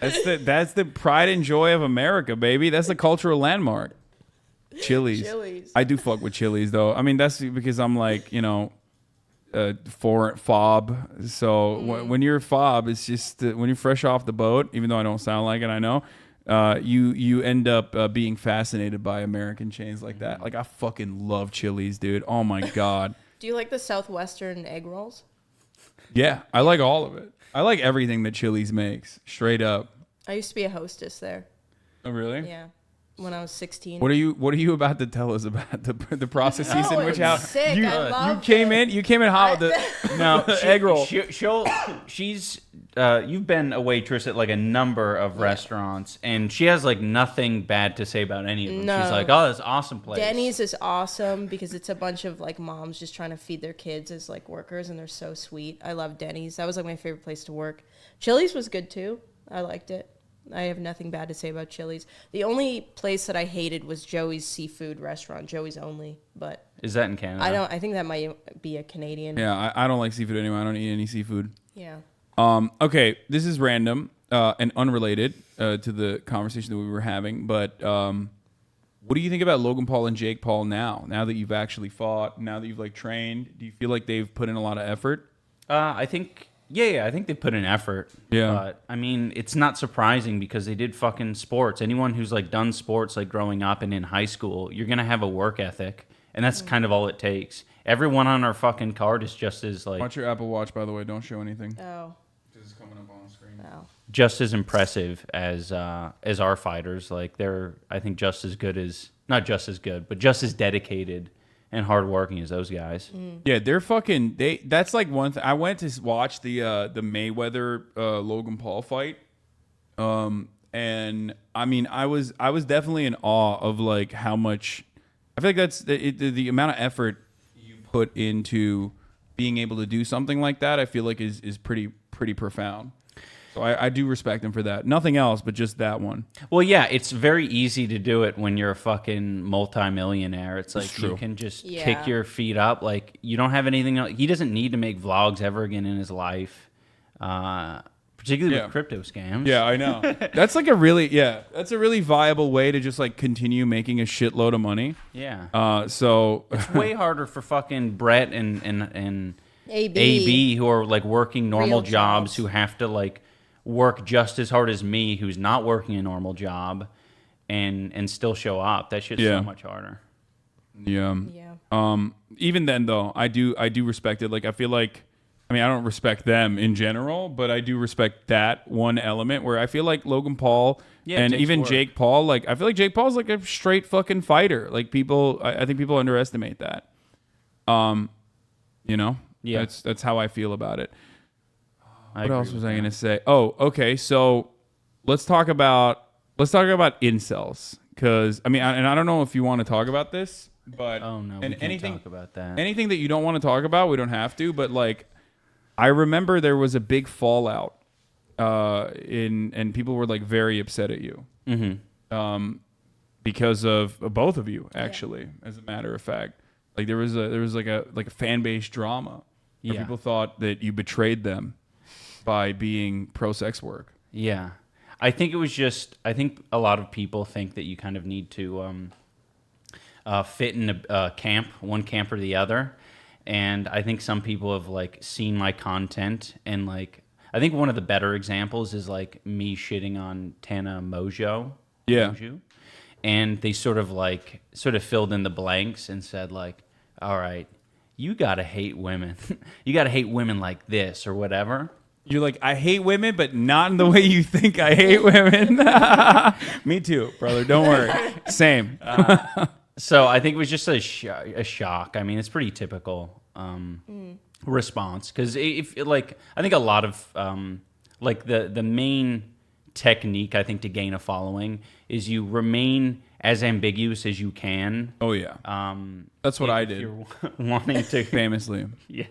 That's the pride and joy of America, baby. That's the cultural landmark. Chili's. I do fuck with Chili's though. I mean, that's because I'm like, foreign fob. So when you're a fob, it's just when you're fresh off the boat. Even though I don't sound like it, I know. You end up being fascinated by American chains like that. Like I fucking love Chili's, dude. Oh my god. Do you like the Southwestern egg rolls? Yeah, I like all of it. I like everything that Chili's makes, straight up. I used to be a hostess there. Oh, really? Yeah, when I was 16. What are you about to tell us about the processes in which how sick. you came in hot with the egg roll? She's you've been a waitress at like a number of restaurants, and she has like nothing bad to say about any of them. No. She's like, oh, that's an awesome place. Denny's is awesome because it's a bunch of like moms just trying to feed their kids as like workers, and they're so sweet. I love Denny's. That was like my favorite place to work. Chili's was good too. I liked it. I have nothing bad to say about Chili's. The only place that I hated was Joey's Seafood Restaurant, Joey's Only. But is that in Canada? I think that might be a Canadian. Yeah, I don't like seafood anyway. I don't eat any seafood. Yeah. Okay, this is random and unrelated to the conversation that we were having, but what do you think about Logan Paul and Jake Paul now? Now that you've actually fought, now that you've like trained, do you feel like they've put in a lot of effort? I think I think they put in effort. Yeah. But I mean, it's not surprising because they did fucking sports. Anyone who's like done sports like growing up and in high school, you're gonna have a work ethic, and that's kind of all it takes. Everyone on our fucking card is just as like. Watch your Apple Watch, by the way. Don't show anything. Oh. It's coming up on the screen. Oh. Just as impressive as our fighters. Like they're, I think, just as good as not just as good, but just as dedicated and hardworking as those guys. Yeah, they're fucking. That's like one thing. I went to watch the Mayweather Logan Paul fight, and I mean, I was definitely in awe of like how much. I feel like that's the amount of effort you put into being able to do something like that. I feel like is pretty profound. So I do respect him for that. Nothing else, but just that one. Well, yeah, it's very easy to do it when you're a fucking multimillionaire. It's like you can just kick your feet up. Like you don't have anything else. He doesn't need to make vlogs ever again in his life, particularly with crypto scams. Yeah, I know. That's like that's a really viable way to just like continue making a shitload of money. Yeah. So it's way harder for fucking Brett and AB. AB who are like working normal Real jobs who have to like work just as hard as me who's not working a normal job and still show up. That shit's so much harder. Yeah. Even then though, I do respect it. Like I feel like I don't respect them in general, but I do respect that one element where I feel like Logan Paul and even Jake Paul, like I feel like Jake Paul's like a straight fucking fighter. Like I think people underestimate that. Yeah. That's how I feel about it. What else was I going to say? Oh, okay. So let's talk about incels because I don't know if you want to talk about this, but we can't talk about that. Anything that you don't want to talk about, we don't have to. But like, I remember there was a big fallout, and people were like very upset at you, because of both of you actually. As a matter of fact, like there was like a fan base drama. Where people thought that you betrayed them by being pro-sex work. Yeah. I think it was just, I think a lot of people think that you kind of need to fit in a camp, one camp or the other. And I think some people have like seen my content and like, I think one of the better examples is like me shitting on Tana Mojo. Yeah. Mojo, and they sort of filled in the blanks and said like, all right, you gotta hate women. You gotta hate women like this or whatever. You're like, I hate women, but not in the way you think I hate women. Me too, brother. Don't worry. Same. So I think it was just a shock. I mean, it's pretty typical response because I think a lot of like the main technique I think to gain a following is you remain as ambiguous as you can. Oh yeah. That's what I did. You're wanting to famously. Yeah.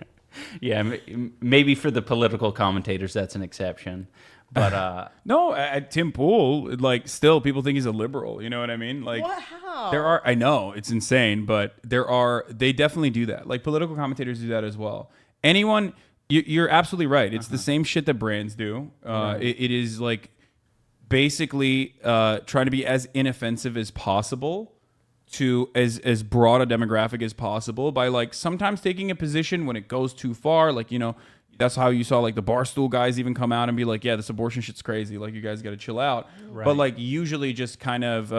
Yeah, maybe for the political commentators that's an exception, but no, Tim Pool, like still people think he's a liberal. You know what I mean? Like, what? How? There are, I know it's insane, but they definitely do that. Like political commentators do that as well. Anyone, you're absolutely right. It's the same shit that brands do. It is like basically trying to be as inoffensive as possible to as broad a demographic as possible by like sometimes taking a position when it goes too far. Like, that's how you saw like the Barstool guys even come out and be like, yeah, this abortion shit's crazy. Like, you guys got to chill out. Right. But like usually just kind of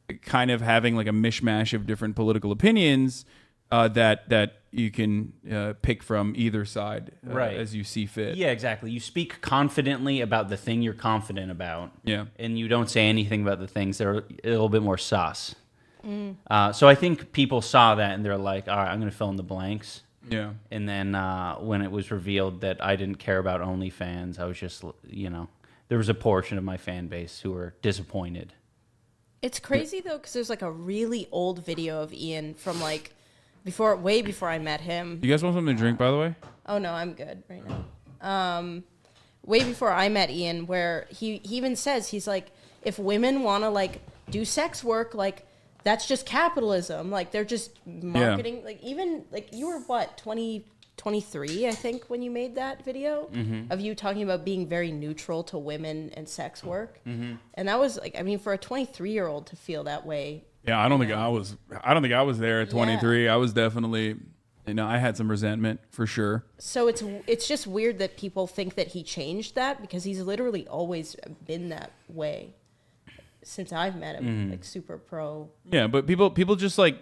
having like a mishmash of different political opinions that you can pick from either side as you see fit. Yeah, exactly. You speak confidently about the thing you're confident about. Yeah. And you don't say anything about the things that are a little bit more sus. So I think people saw that and they're like, all right, I'm going to fill in the blanks. Yeah. And then when it was revealed that I didn't care about OnlyFans, I was just, there was a portion of my fan base who were disappointed. It's crazy though, because there's like a really old video of Ian from like way before I met him. You guys want something to drink, by the way? Oh no, I'm good right now. Way before I met Ian, where he even says, he's like, if women want to like do sex work, like that's just capitalism. Like they're just marketing. Yeah. Like even like you were what, 23, I think, when you made that video of you talking about being very neutral to women and sex work. And that was like, I mean, for a 23-year-old to feel that way. Yeah, I don't think I was there at 23. Yeah. I was definitely, I had some resentment for sure. So it's just weird that people think that he changed that, because he's literally always been that way since I've met him, like super pro. Yeah, but people just like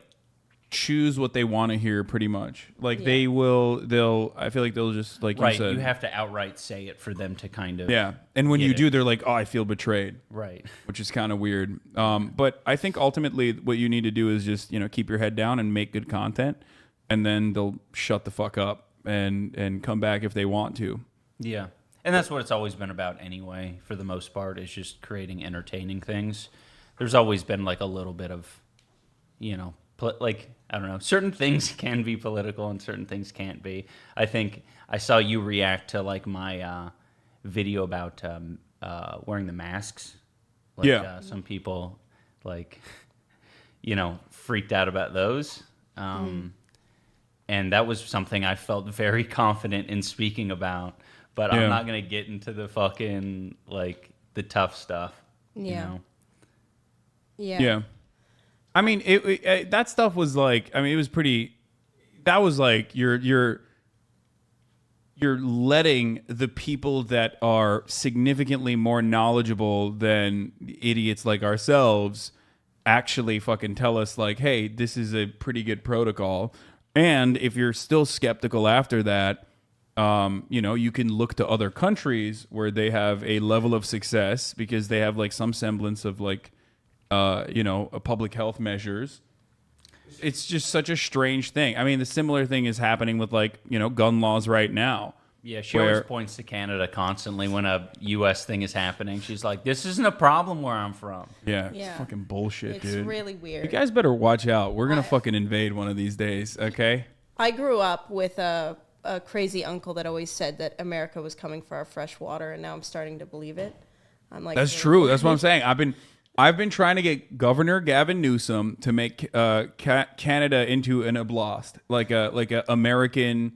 choose what they want to hear pretty much. Like I feel like they'll just, like you said. You have to outright say it for them to kind of. Yeah. And when you do, they're like, oh, I feel betrayed. Right. Which is kind of weird. But I think ultimately what you need to do is just, keep your head down and make good content, and then they'll shut the fuck up and come back if they want to. Yeah. And that's what it's always been about anyway, for the most part, is just creating entertaining things. There's always been like a little bit of, like, I don't know, certain things can be political and certain things can't be. I think I saw you react to like my video about wearing the masks. Like, some people like, freaked out about those. And that was something I felt very confident in speaking about. But I'm not going to get into the fucking, like, the tough stuff. Yeah. Yeah. I mean, that stuff was like, it was pretty, that was like, you're letting the people that are significantly more knowledgeable than idiots like ourselves actually fucking tell us, like, hey, this is a pretty good protocol. And if you're still skeptical after that, you can look to other countries where they have a level of success because they have like some semblance of like, a public health measures. It's just such a strange thing. I mean, the similar thing is happening with like, gun laws right now. Yeah, she always points to Canada constantly when a U.S. thing is happening. She's like, this isn't a problem where I'm from. Yeah, it's fucking bullshit, dude. It's really weird. You guys better watch out. We're going to fucking invade one of these days, okay? I grew up with a crazy uncle that always said that America was coming for our fresh water, and now I'm starting to believe it. I'm like, that's true. That's what I'm saying. I've been trying to get Governor Gavin Newsom to make Canada into an oblast, like a American,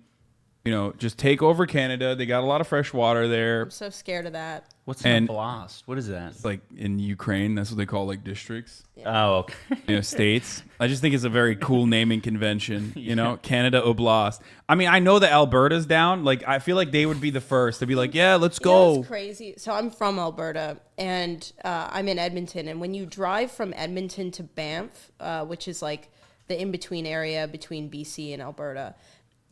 just take over Canada. They got a lot of fresh water there. I'm so scared of that. What's an oblast? What is that? It's like in Ukraine, that's what they call like districts. Yeah. Oh, okay. States. I just think it's a very cool naming convention. Canada Oblast. I mean, I know that Alberta's down. Like, I feel like they would be the first to be like, yeah, let's go. That's crazy. So I'm from Alberta, and I'm in Edmonton. And when you drive from Edmonton to Banff, which is like the in-between area between BC and Alberta,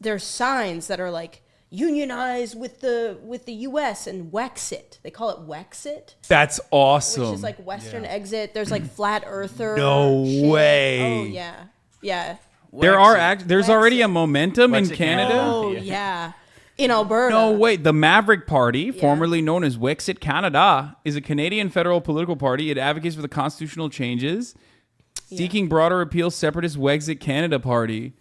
there's signs that are like, unionize with the U.S. and Wexit. They call it Wexit. That's awesome. Which is like Western exit. There's like flat earther. No way. Oh yeah. There's already a momentum in Canada. Oh yeah. In Alberta. No way. The Maverick Party, formerly known as Wexit Canada, is a Canadian federal political party. It advocates for the constitutional changes, seeking broader appeal. Separatist Wexit Canada Party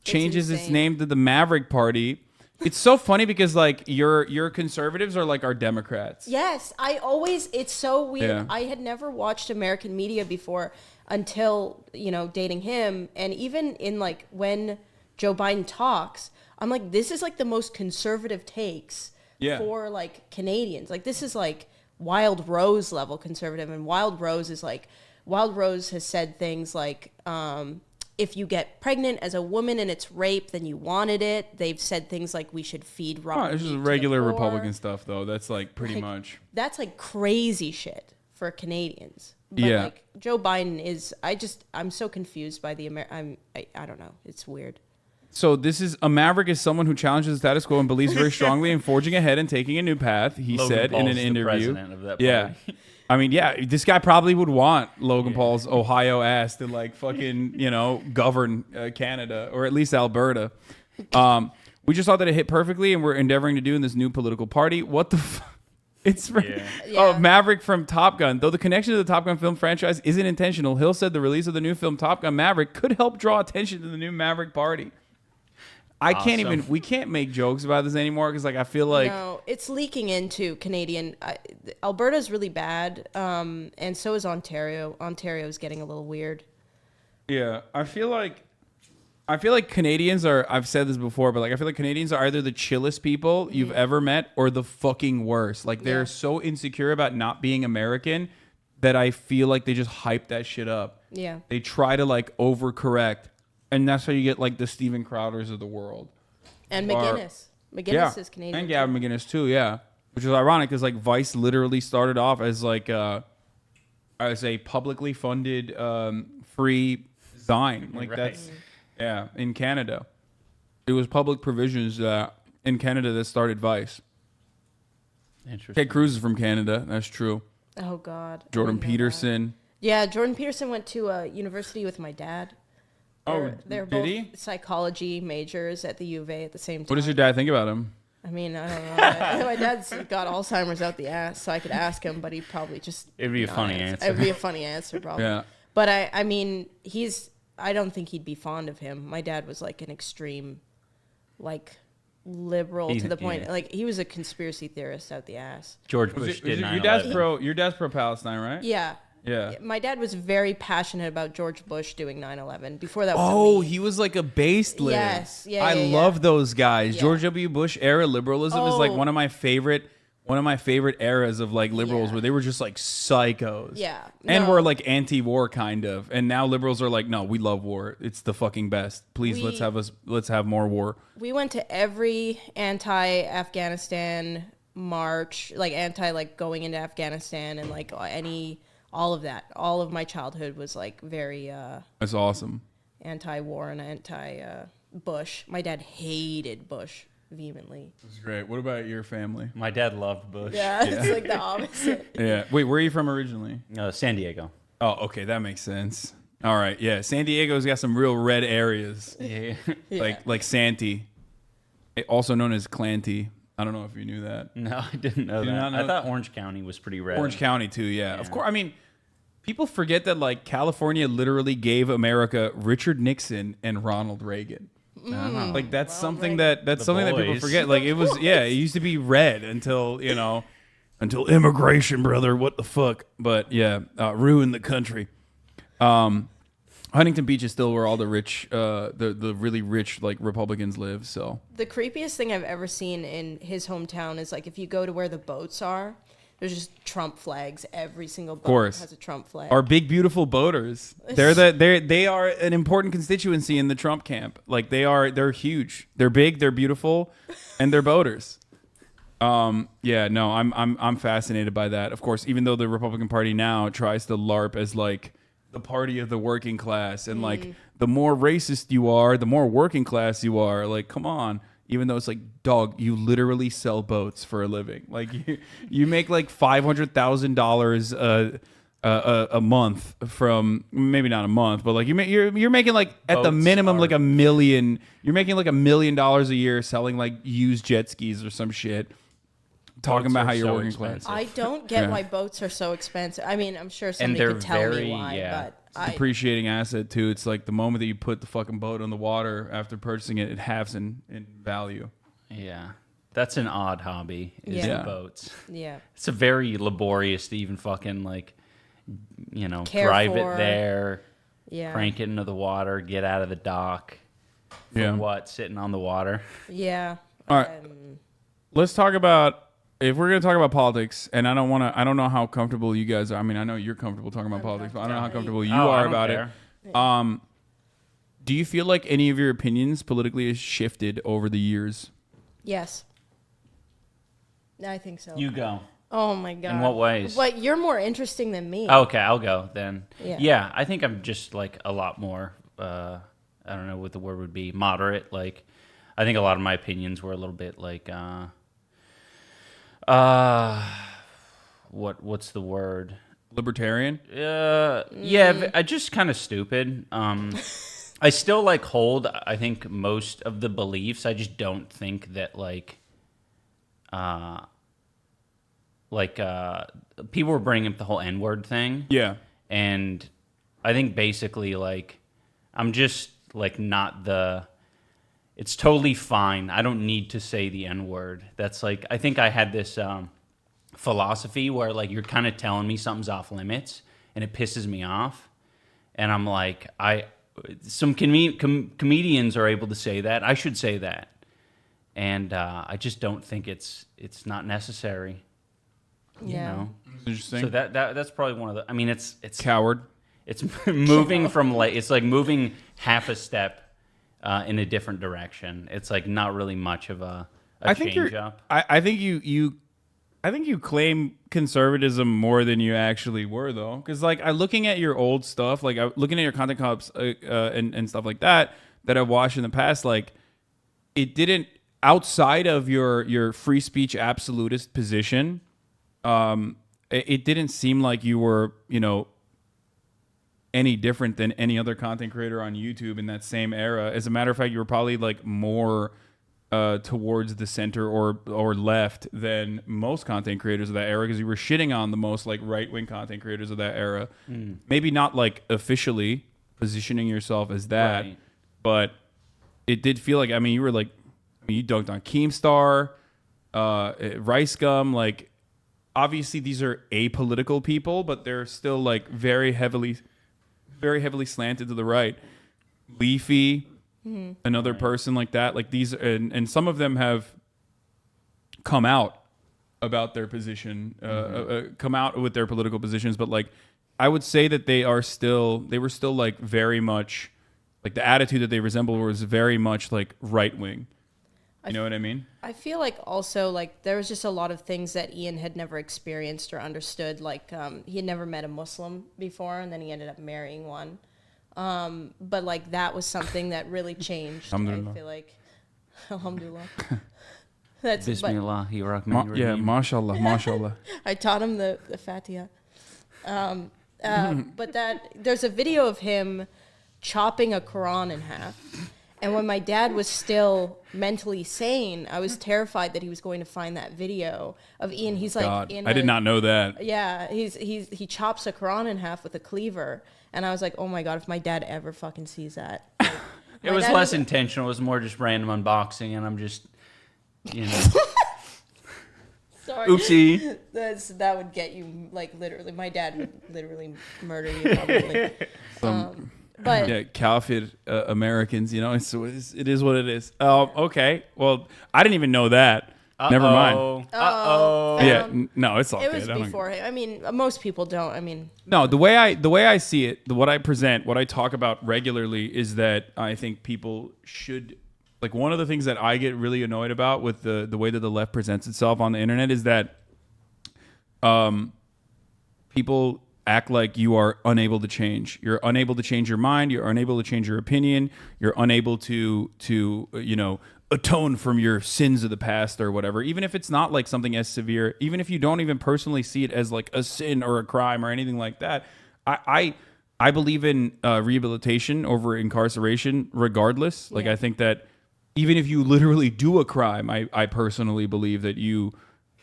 changes its name to the Maverick Party. It's so funny because like your conservatives are like our Democrats. Yes, it's so weird. Yeah. I had never watched American media before until, dating him. And even in like when Joe Biden talks, I'm like, this is like the most conservative takes for like Canadians. Like this is like Wild Rose level conservative. And Wild Rose has said things like, if you get pregnant as a woman and it's rape, then you wanted it. They've said things like we should feed raw It's meat just to regular the poor. Republican stuff, though. That's like pretty much. That's like crazy shit for Canadians. But Yeah. like Joe Biden is, I'm so confused by the I don't know. It's weird. So this is a maverick is someone who challenges the status quo and believes very strongly in forging ahead and taking a new path. He Logan said Paul's in an the interview. president of that Yeah. party. I mean, yeah, this guy probably would want Logan Paul's Ohio ass to like fucking, govern Canada or at least Alberta. We just thought that it hit perfectly and we're endeavoring to do in this new political party. What the It's Maverick from Top Gun. Though the connection to the Top Gun film franchise isn't intentional, Hill said the release of the new film Top Gun Maverick could help draw attention to the new Maverick party. We can't make jokes about this anymore because like I feel like no, it's leaking into Canadian. Alberta's really bad, and so is Ontario. Ontario's getting a little weird. Yeah, I feel like Canadians are. I've said this before, but like I feel like Canadians are either the chillest people you've ever met or the fucking worst. Like they're so insecure about not being American that I feel like they just hype that shit up. Yeah, they try to like overcorrect. And that's how you get like the Steven Crowders of the world. And McGuinness. McGuinness is Canadian. And Gavin McGuinness too, yeah. Which is ironic because like Vice literally started off as like as a publicly funded free zine. Like that's in Canada. It was public provisions in Canada that started Vice. Interesting. Ted Cruz is from Canada, that's true. Oh God. Jordan Peterson. Yeah, Jordan Peterson went to a university with my dad. They're did both he? Psychology majors at the U of A at the same time. What does your dad think about him? I mean, I don't know. My dad's got Alzheimer's out the ass, so I could ask him, but he'd probably just... It'd be a funny answer. It'd be a funny answer, probably. Yeah. But I mean, I don't think he'd be fond of him. My dad was like an extreme, like, liberal to the point. Yeah. Like, he was a conspiracy theorist out the ass. George Bush did 9/11. Your dad's pro Palestine, right? Yeah. Yeah. My dad was very passionate about George Bush doing 9/11. Before that was he was like a baseless. Yes. Yeah. I love those guys. Yeah. George W. Bush era liberalism is like one of my favorite eras of like liberals where they were just like psychos. Yeah. And we're like anti-war kind of. And now liberals are like, no, we love war. It's the fucking best. Please let's have more war. We went to every anti-Afghanistan march, like going into Afghanistan and like all of that. All of my childhood was like very That's awesome. Anti-war and anti-Bush. My dad hated Bush vehemently. That's great. What about your family? My dad loved Bush. Yeah, it's like the opposite. Yeah. Wait, where are you from originally? San Diego. Oh, okay, that makes sense. All right, yeah. San Diego's got some real red areas. Yeah. Like Santee, also known as Clanty. I don't know if you knew that. No, I didn't know that. I thought Orange County was pretty red. Orange County too, yeah. Of course. I mean, people forget that like California literally gave America Richard Nixon and Ronald Reagan. Like that's something that people forget. Like it was, it used to be red until immigration, brother. What the fuck? But yeah, ruined the country. Huntington Beach is still where all the rich, the really rich like Republicans live. So the creepiest thing I've ever seen in his hometown is like if you go to where the boats are, there's just Trump flags. Every single boat has a Trump flag. Our big beautiful boaters, they are an important constituency in the Trump camp. Like they're huge. They're big. They're beautiful, and they're boaters. I'm fascinated by that. Of course, even though the Republican Party now tries to LARP as like the party of the working class, and like the more racist you are, the more working class you are. Like, come on. Even though it's like, dog, you literally sell boats for a living. Like you make like $500,000 a month from, maybe not a month, but like you're making like at the minimum like $1 million. You're making like $1 million a year selling like used jet skis or some shit. Talking about how you're working class. I don't get why boats are so expensive. I mean, I'm sure somebody could tell me why, but depreciating asset too. It's like the moment that you put the fucking boat on the water after purchasing it, it halves in value. Yeah. That's an odd hobby, is the boats. Yeah. It's a very laborious to even fucking like, Care drive for. it there, crank it into the water, get out of the dock. For what? Sitting on the water? Yeah. All right. Let's talk about if we're gonna talk about politics, and I don't know how comfortable you guys are. I mean, I know you're comfortable talking about politics, but I don't know how comfortable you are about it. Do you feel like any of your opinions politically has shifted over the years? Yes. I think so. You go. Oh my god. In what ways? But you're more interesting than me. Okay, I'll go then. Yeah. I think I'm just like a lot more. I don't know what the word would be. Moderate. Like, I think a lot of my opinions were a little bit like. What's the word? Libertarian? Yeah, I just kind of stupid. I still like hold, I think, most of the beliefs. I just don't think that people were bringing up the whole N-word thing. Yeah. And I think basically like I'm just like not the. It's totally fine. I don't need to say the N-word. That's like, I think I had this philosophy where like you're kind of telling me something's off limits and it pisses me off. And I'm like, some comedians are able to say that. I should say that. And I just don't think it's not necessary. Yeah. You know? Interesting. So that's probably one of the, I mean, it's coward. It's moving from like, it's like moving half a step in a different direction. It's like not really much of a change up. I think you claim conservatism more than you actually were, though, because like looking at your old stuff, like looking at your content cops and stuff like that I've watched in the past, like it didn't, outside of your free speech absolutist position, it didn't seem like you were, you know, any different than any other content creator on YouTube in that same era. As a matter of fact, you were probably like more towards the center or left than most content creators of that era, because you were shitting on the most like right-wing content creators of that era. Maybe not like officially positioning yourself as that, right, but it did feel like, I mean, you were like, you dunked on Keemstar, Rice Gum, like obviously these are apolitical people, but they're still like very heavily slanted to the right. Leafy, another person like that. Like these, and some of them have come out about their position, come out with their political positions. But like, I would say that they were still like very much, like the attitude that they resembled was very much like right wing. You know what I mean? I feel like also like there was just a lot of things that Ian had never experienced or understood. Like he had never met a Muslim before, and then he ended up marrying one. But like that was something that really changed. I feel like, alhamdulillah. That's Bismillah. Yeah, mashallah, mashallah. I taught him the Fatiha. But there's a video of him chopping a Quran in half. And when my dad was still mentally sane, I was terrified that he was going to find that video of Ian. He's like, God, I did not know that. Yeah, he chops a Quran in half with a cleaver, and I was like, oh my God, if my dad ever fucking sees that. Like, it was less intentional. It was more just random unboxing, and I'm just, you know. Sorry. Oopsie. That would get you, like, literally. My dad would literally murder you, probably. But yeah, Kafir Americans, you know, it is what it is. Okay, well, I didn't even know that. Never mind. Yeah, no, it's all good. It was before him. I mean, most people don't. I mean, no, the way I see it, what I present, what I talk about regularly is that I think people should, like, one of the things that I get really annoyed about with the way that the left presents itself on the internet is that people act like you are unable to change. You're unable to change your mind. You're unable to change your opinion. You're unable to you know, atone from your sins of the past or whatever. Even if it's not like something as severe, even if you don't even personally see it as like a sin or a crime or anything like that. I believe in rehabilitation over incarceration regardless. Like, I think that even if you literally do a crime, I personally believe that you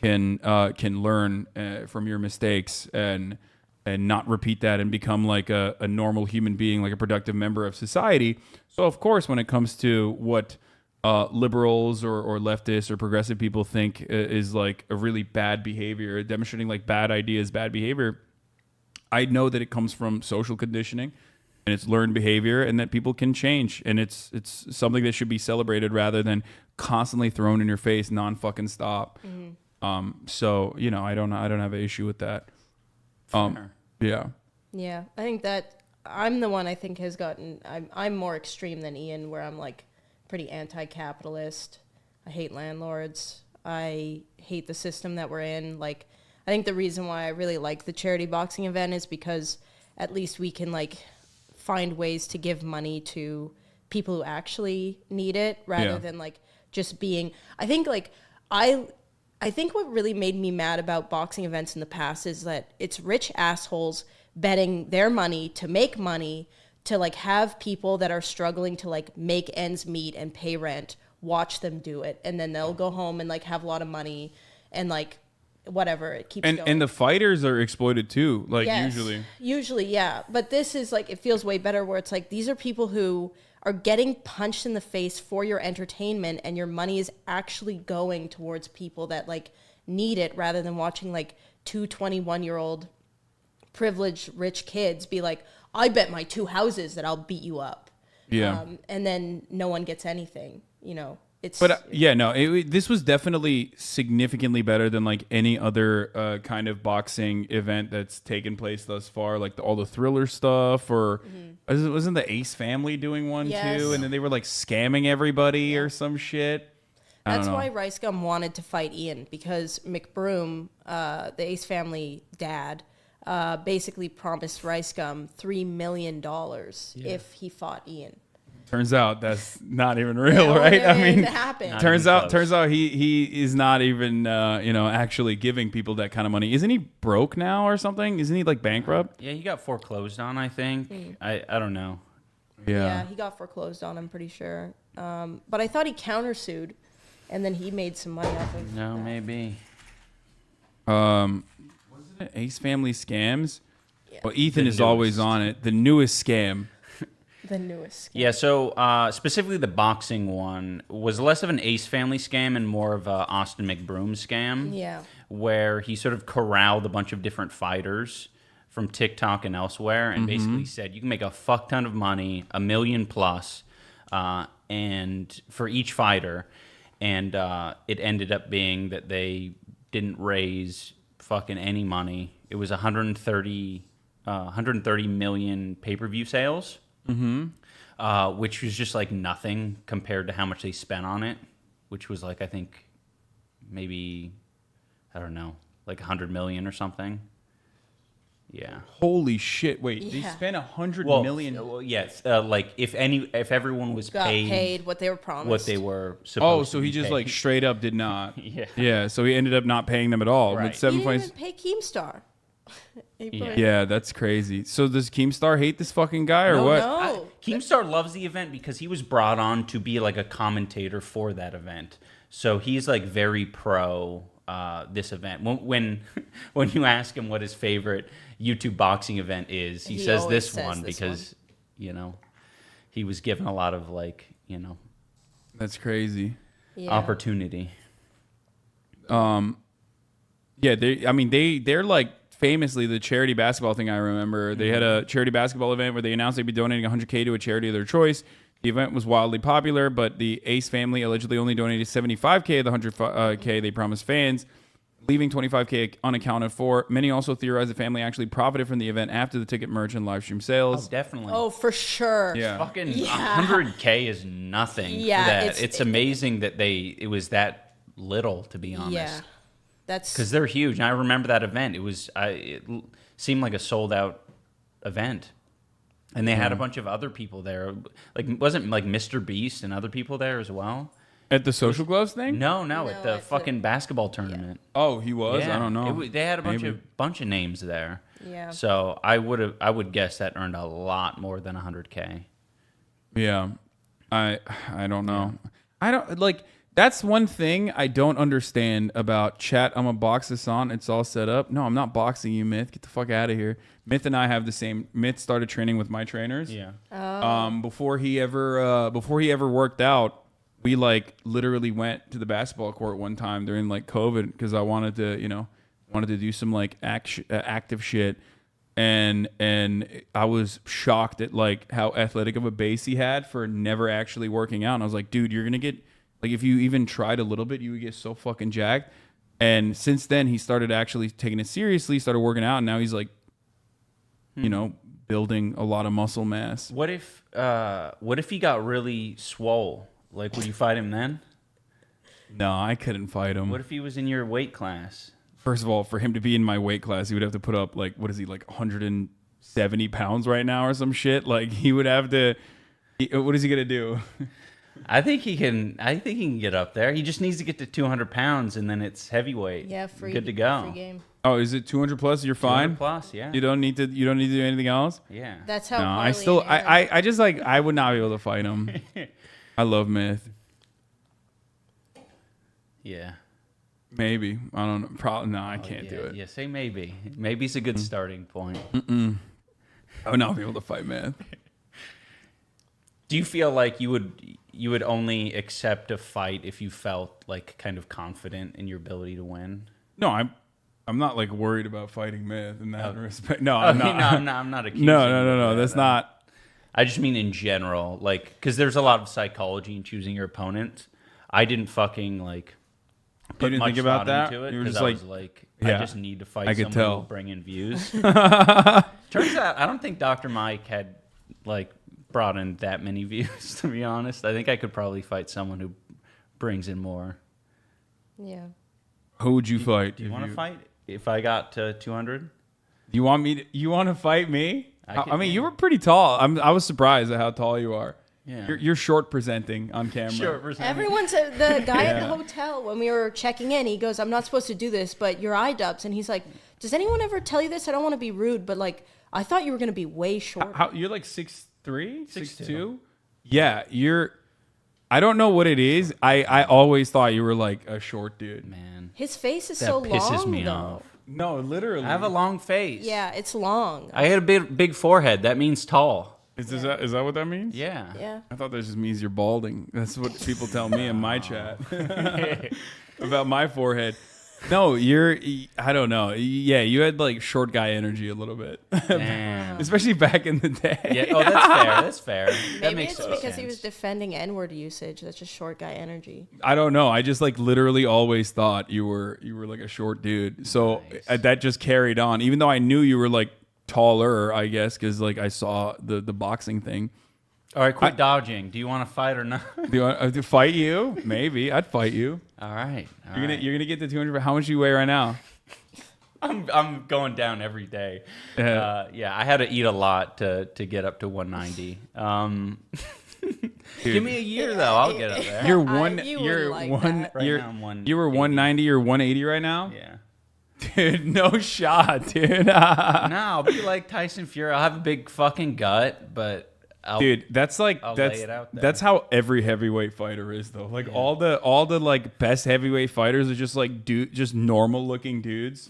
can learn from your mistakes and not repeat that and become like a normal human being, like a productive member of society. So, of course, when it comes to what liberals or leftists or progressive people think is like a really bad behavior, demonstrating like bad ideas, bad behavior, I know that it comes from social conditioning and it's learned behavior, and that people can change. And it's something that should be celebrated rather than constantly thrown in your face non-fucking stop. So I don't have an issue with that. Yeah. Yeah, I think that I'm the one I think has gotten. I'm more extreme than Ian, where I'm like pretty anti-capitalist. I hate landlords. I hate the system that we're in. Like, I think the reason why I really like the charity boxing event is because at least we can like find ways to give money to people who actually need it, rather than like just being. I think like I think what really made me mad about boxing events in the past is that it's rich assholes betting their money to make money to like have people that are struggling to like make ends meet and pay rent watch them do it, and then they'll go home and like have a lot of money and like whatever, it keeps going. And the fighters are exploited too, like usually yeah, but this is like, it feels way better where it's like these are people who are getting punched in the face for your entertainment, and your money is actually going towards people that like need it, rather than watching like two 21-year-old privileged rich kids be like, I bet my 2 houses that I'll beat you up. And then no one gets anything, It's, but this was definitely significantly better than like any other kind of boxing event that's taken place thus far. Like all the Thriller stuff, or wasn't the Ace family doing one too? And then they were like scamming everybody or some shit. That's why Rice Gum wanted to fight Ian, because McBroom, the Ace family dad, basically promised Rice Gum $3 million if he fought Ian. Turns out that's not even real, right? I mean, turns out he is not even actually giving people that kind of money. Isn't he broke now or something? Isn't he like bankrupt? Yeah, he got foreclosed on, I think. I don't know. Yeah, he got foreclosed on, I'm pretty sure. But I thought he countersued, and then he made some money off of No, that. maybe. Wasn't it Ace Family Scams? Yeah. Well, Ethan is always on it. The newest scam. The newest scam. Yeah, so specifically the boxing one was less of an Ace Family scam and more of a Austin McBroom scam. Yeah. Where he sort of corralled a bunch of different fighters from TikTok and elsewhere, and basically said you can make a fuck ton of money, $1 million plus, and for each fighter, and it ended up being that they didn't raise fucking any money. It was 130 million pay-per-view sales. Which was just like nothing compared to how much they spent on it, which was like, I think maybe, I don't know, like 100 million or something. Yeah. Holy shit! Wait, they spent 100 million. Well, yes. Like if everyone was paid what they were promised, what they were supposed. So he just paid. Like straight up did not. Yeah. So he ended up not paying them at all. Right. With 7 he points. didn't even pay Keemstar. Yeah, that's crazy. So does Keemstar hate this fucking guy or what? No. Keemstar loves the event because he was brought on to be like a commentator for that event. So he's like very pro this event. When you ask him what his favorite YouTube boxing event is, he says this one because he was given a lot of like That's crazy. Opportunity. Yeah, they're like famously the charity basketball thing. I remember they had a charity basketball event where they announced they'd be donating 100K to a charity of their choice. The event was wildly popular, but the Ace family allegedly only donated 75K of the 100K they promised fans, leaving 25K unaccounted for. Many also theorize the family actually profited from the event after the ticket merch and live stream sales. Oh, definitely. Oh, for sure. Yeah. Fucking 100K is nothing for that. It's amazing that it was that little, to be honest. Yeah. That's because they're huge. And I remember that event. It seemed like a sold out event. And they had a bunch of other people there. Like, wasn't like Mr. Beast and other people there as well? At the Social Gloves thing? No, at the fucking basketball tournament. Yeah. Oh, he was? Yeah. I don't know. They had a bunch of names there. Yeah. So I would guess that earned a lot more than 100K. Yeah. I don't know. I don't like. That's one thing I don't understand about chat. I'm gonna box this on. It's all set up. No, I'm not boxing you, Myth. Get the fuck out of here. Myth and I have the same. Myth started training with my trainers. Yeah. Before he ever worked out, we like literally went to the basketball court one time during like COVID because I wanted to do some like active shit. And I was shocked at like how athletic of a base he had for never actually working out. And I was like, dude, you're gonna get. Like, if you even tried a little bit, you would get so fucking jacked. And since then, he started actually taking it seriously, started working out, and now he's like, you know, building a lot of muscle mass. What if he got really swole? Like, would you fight him then? No, I couldn't fight him. What if he was in your weight class? First of all, for him to be in my weight class, he would have to put up like, what is he, like 170 pounds right now or some shit? Like he would have to. What is he gonna do? I think he can get up there. He just needs to get to 200 pounds, and then it's heavyweight. Yeah, free. Good to go. Free game. Oh, is it 200 plus? You're fine. 200 plus, yeah. You don't need to do anything else. Yeah. That's how. No, Harley I still, and Aaron- I just like, I would not be able to fight him. I love Myth. Yeah. Maybe. I don't know. Probably. No, I can't do it. Yeah, say maybe. Maybe's a good starting point. I would not be able to fight Myth. Do you feel like you would only accept a fight if you felt like kind of confident in your ability to win? No, I'm not like worried about fighting Myth in that respect. No, I'm not. I'm not accusing No. you. That's not. I just mean in general, like, because there's a lot of psychology in choosing your opponent. I didn't fucking like. You didn't think about that? Into it You were just I like, was like, yeah, I just need to fight I could someone tell. who will bring in views. Turns out, I don't think Dr. Mike had like brought in that many views. To be honest, I think I could probably fight someone who brings in more. Yeah. Who would you fight? Do you want to fight if I got to 200? You want me? You want to fight me? I mean, yeah. you were pretty tall. I was surprised at how tall you are. Yeah. You're short presenting on camera. Sure. Everyone's the guy at the hotel when we were checking in. He goes, "I'm not supposed to do this, but you're iDubbbz," and he's like, "Does anyone ever tell you this? I don't want to be rude, but like, I thought you were gonna be way shorter." You're like 6'3", 6'2". 6'2"? Yeah, you're. I don't know what it is. I always thought you were like a short dude. Man, His face is that so pisses long, me though. off. No, literally. I have a long face. Yeah, it's long. I had a big forehead. That means tall. Is that what that means? Yeah. Yeah. I thought that just means you're balding. That's what people tell me in my chat about my forehead. No, I don't know. Yeah, you had like short guy energy a little bit. Damn. Especially back in the day. Yeah. Oh, that's fair. That's fair. That Maybe makes it's sense. because he was defending N-word usage. That's just short guy energy. I don't know. I just like literally always thought you were like a short dude. So that just carried on. Even though I knew you were like taller, I guess, because like I saw the boxing thing. All right, quit dodging. Do you want to fight or not? Do you want to fight you? Maybe I'd fight you. All right. You're gonna get to 200. How much do you weigh right now? I'm going down every day. Yeah. I had to eat a lot to get up to 190. Give me a year though, I'll get up there. You're one. you You're wouldn't like one. that. Right You're now I'm 180. you were 190 or 180 right now. Yeah. Dude, no shot, dude. No, I'll be like Tyson Fury. I'll have a big fucking gut, but Dude, that's like I'll that's lay it out there. that's how every heavyweight fighter is though. Like all the like best heavyweight fighters are just like just normal looking dudes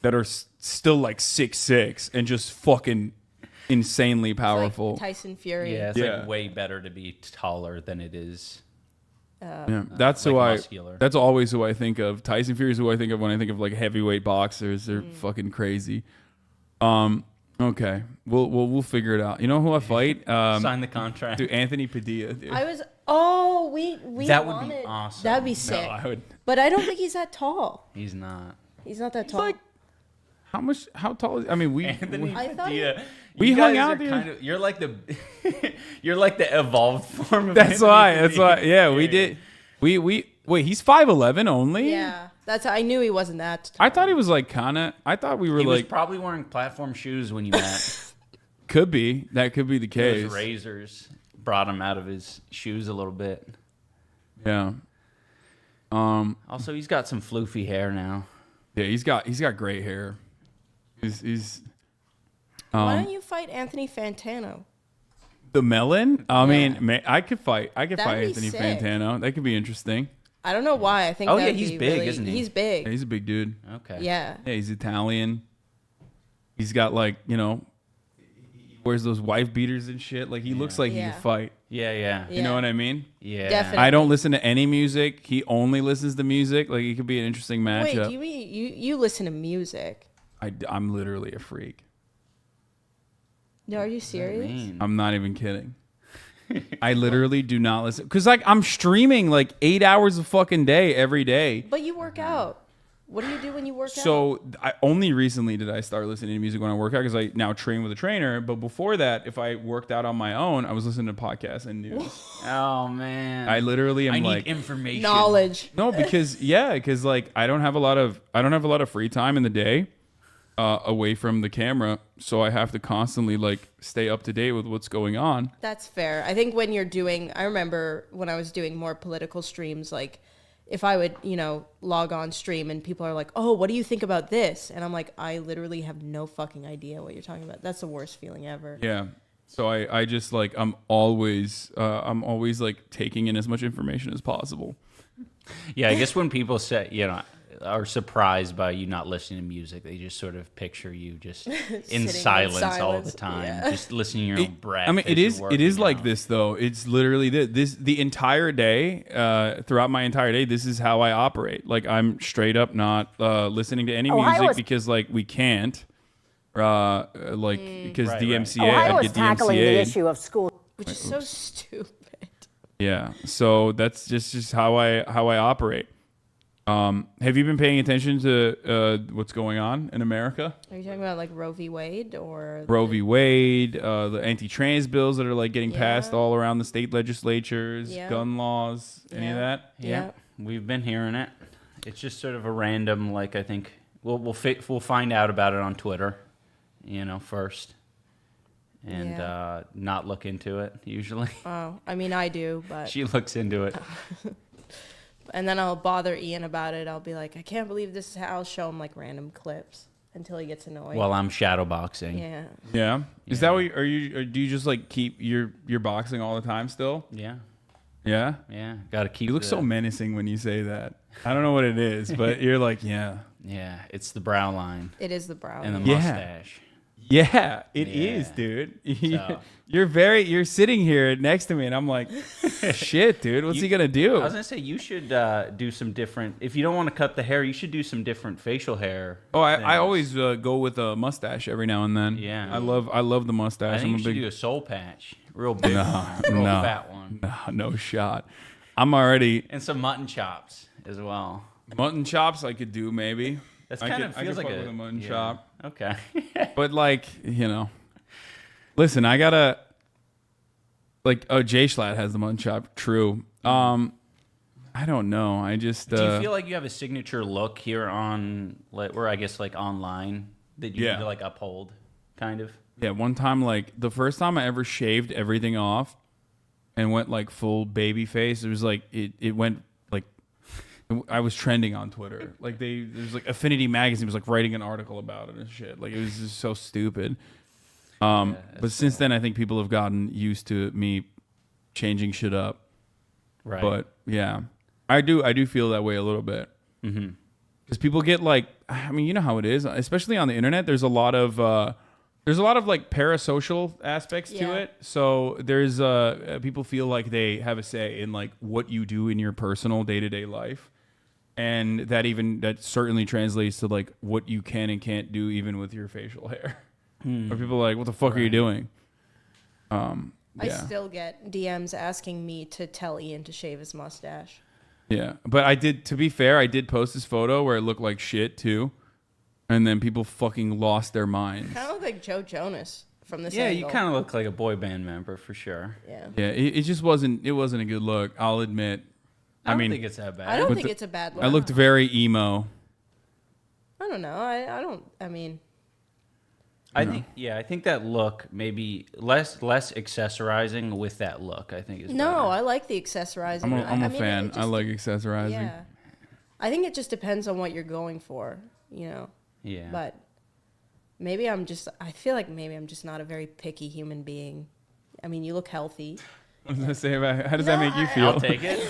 that are still like 6'6" and just fucking insanely powerful. Like Tyson Fury. yeah, it's Yeah. like way better to be taller than it is. Yeah, that's like who muscular. That's always who I think of. Tyson Fury is who I think of when I think of like heavyweight boxers. They're fucking crazy. Okay, we'll figure it out. You know who I fight? Sign the contract. Dude, Anthony Padilla. Dude. We That would wanted, be awesome. That'd be No, sick. I would. But I don't think he's that tall. He's not. He's not that He's tall. like, how tall is? I mean, Anthony I thought Padilla. We you hung guys out are the- kind of, you're like the you're like the evolved form of That's Anthony why. That's Padilla. why. Yeah, we did. We wait. He's 5'11" only. Yeah, I knew he wasn't that tall. I thought he was like kind of. I thought we were He was like probably wearing platform shoes when you met. could be that could be the case. Those razors brought him out of his shoes a little bit. Yeah. Also, he's got some floofy hair now. Yeah. He's got great hair. He's Why don't you fight Anthony Fantano? the melon. I mean, I could fight. I could That'd fight be Anthony sick. Fantano. That could be interesting. I don't know why. I think. Oh, yeah, that'd he's be big, really, isn't he? He's big. Yeah, he's a big dude. Okay. Yeah. Yeah, he's Italian. He's got like he wears those wife beaters and shit. Like he looks like he Yeah. could fight. Yeah. Yeah. You know what I mean? Yeah. Definitely. I don't listen to any music. He only listens to music. Like it could be an interesting Wait, matchup. do you mean you listen to music? I'm literally a freak. No, are you serious? Man. I'm not even kidding. I literally do not listen because like I'm streaming like 8 hours a fucking day every day. But you work out. What do you do when you work out? So I only recently did I start listening to music when I work out because I now train with a trainer. But before that, if I worked out on my own, I was listening to podcasts and news. Oh man, I literally am I like need information, knowledge. No, because like I don't have a lot of free time in the day away from the camera, so I have to constantly like stay up to date with what's going on. That's fair. I think when you're doing, I remember when I was doing more political streams, like if I would, log on stream and people are like, oh, what do you think about this? And I'm like, I literally have no fucking idea what you're talking about. That's the worst feeling ever. Yeah. So I just like, I'm always like taking in as much information as possible. Yeah, I guess when people say, are surprised by you not listening to music, they just sort of picture you just in silence all the time, just listening to your own breath. I mean, it is like this though. It's literally the entire day, throughout my entire day, this is how I operate. Like I'm straight up not listening to any music because like we can't, because DMCA, Ohio I'd is get tackling the DMCA. issue of school. Which is so stupid. Yeah, so that's just how I operate. Have you been paying attention to what's going on in America? Are you talking about like Roe v. Wade or Roe v. Wade, the anti-trans bills that are like getting passed all around the state legislatures, gun laws, any of that? Yeah, we've been hearing it. It's just sort of a random, like I think we'll find out about it on Twitter, first, and not look into it usually. Oh, I mean I do, but she looks into it. And then I'll bother Ian about it. I'll be like, I can't believe this is how. I'll show him like random clips until he gets annoyed. While I'm shadowboxing. Yeah. Yeah. Is that what do you just like keep your boxing all the time still? Yeah. Yeah? Yeah. Got to keep. You look so menacing when you say that. I don't know what it is, but you're like, yeah. Yeah. It's the brow line. It is the brow And the line. mustache. Yeah, it is, dude. So. You're sitting here next to me, and I'm like, shit, dude, what's he gonna do? I was gonna say you should do some different. If you don't want to cut the hair, you should do some different facial hair. Oh, I always go with a mustache every now and then. Yeah, I love the mustache. I think you should do a soul patch, real big, real fat one. No shot. I'm already and some mutton chops as well. Mutton chops, I could do maybe. That's kind of feels like a mutton chop. Okay. But like, listen, I gotta Jay Schlatt has the mutton chop. True. I don't know. I just do you feel like you have a signature look here on or I guess like online that you need to like uphold, kind of? Yeah. One time, like the first time I ever shaved everything off and went like full baby face, it was like it went. I was trending on Twitter. Like there's like Affinity Magazine was like writing an article about it and shit. Like it was just so stupid. But since then, I think people have gotten used to me changing shit up. Right. But yeah, I do feel that way a little bit. Mm-hmm. Because people get like, I mean, you know how it is, especially on the internet. There's a lot of like parasocial aspects to it. So there's people feel like they have a say in like what you do in your personal day-to-day life. And that certainly translates to like what you can and can't do even with your facial hair. Or people are like, what the fuck are you doing? I still get DMs asking me to tell Ian to shave his mustache. Yeah. But to be fair, I did post this photo where it looked like shit too. And then people fucking lost their minds. Kind of look like Joe Jonas from this Yeah, angle. you kind of look like a boy band member for sure. Yeah. Yeah, it just wasn't a good look, I'll admit. I don't think it's that bad. I don't think it's a bad look. I looked very emo. I don't know. I mean, I think that look maybe less accessorizing with that look. I think is better. I like the accessorizing. I'm a fan. I like accessorizing. Yeah, I think it just depends on what you're going for, Yeah. But maybe I feel like maybe I'm just not a very picky human being. I mean, you look healthy. What does that say about? How does that make you feel? I'll take it.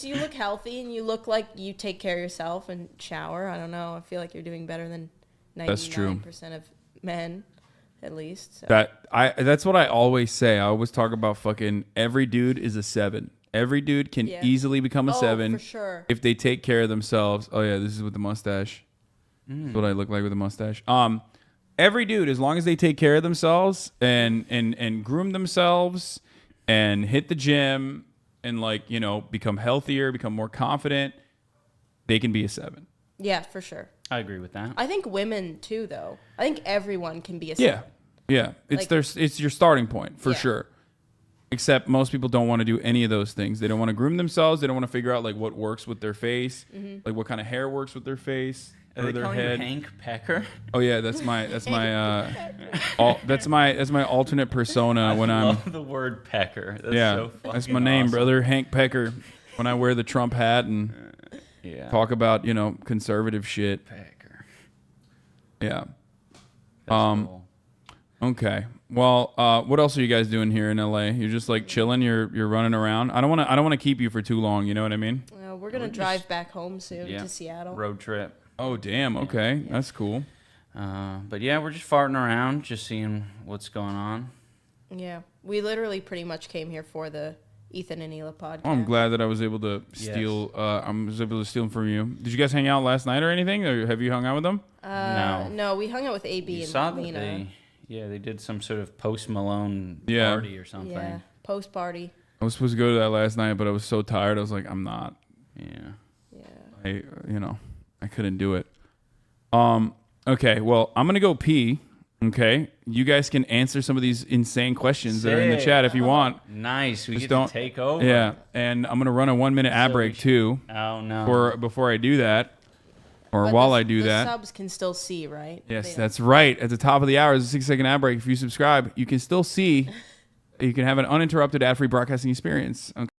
You look healthy and you look like you take care of yourself and shower. I don't know. I feel like you're doing better than 99% of men, at least. So. That's what I always say. I always talk about fucking every dude is a 7. Every dude can easily become a 7 for sure. if they take care of themselves. Oh yeah, this is with the mustache. That's what I look like with a mustache. Every dude, as long as they take care of themselves and groom themselves and hit the gym and become healthier, become more confident, they can be a 7. Yeah, for sure. I agree with that. I think women too, though. I think everyone can be a Yeah. Yeah. It's your starting point for sure. Except most people don't want to do any of those things. They don't want to groom themselves. They don't want to figure out like what works with their face, like what kind of hair works with their face or their head. Hank Pecker? Oh yeah, that's my alternate persona when I I'm. love the word Pecker. That's so fucking that's my name, awesome. brother, Hank Pecker. When I wear the Trump hat and talk about conservative shit. Pecker. Yeah. That's cool. Okay. Well, what else are you guys doing here in LA? You're just like chilling. You're running around. I don't want to keep you for too long. You know what I mean? We're gonna drive back home soon to Seattle. Road trip. Oh damn. Okay, that's cool. But yeah, we're just farting around, just seeing what's going on. Yeah, we literally pretty much came here for the Ethan and Hila podcast. Oh, I'm glad that I was able to steal. I was able to steal them from you. Did you guys hang out last night or anything? Or have you hung out with them? No, we hung out with AB You and saw that Lena. they did some sort of Post Malone party or something. Yeah, post party. I was supposed to go to that last night, but I was so tired. I was like, I'm not. Yeah. I couldn't do it. Okay, well, I'm gonna go pee. Okay, you guys can answer some of these insane questions that are in the chat if you want. Nice, we Just get to take over. Yeah, and I'm gonna run a 1 minute ad break too. Oh no! Before I do that, or But while I do the that. subs can still see, right? Yes, that's right. At the top of the hour is a 6-second ad break. If you subscribe, you can still see. You can have an uninterrupted ad-free broadcasting experience. Okay.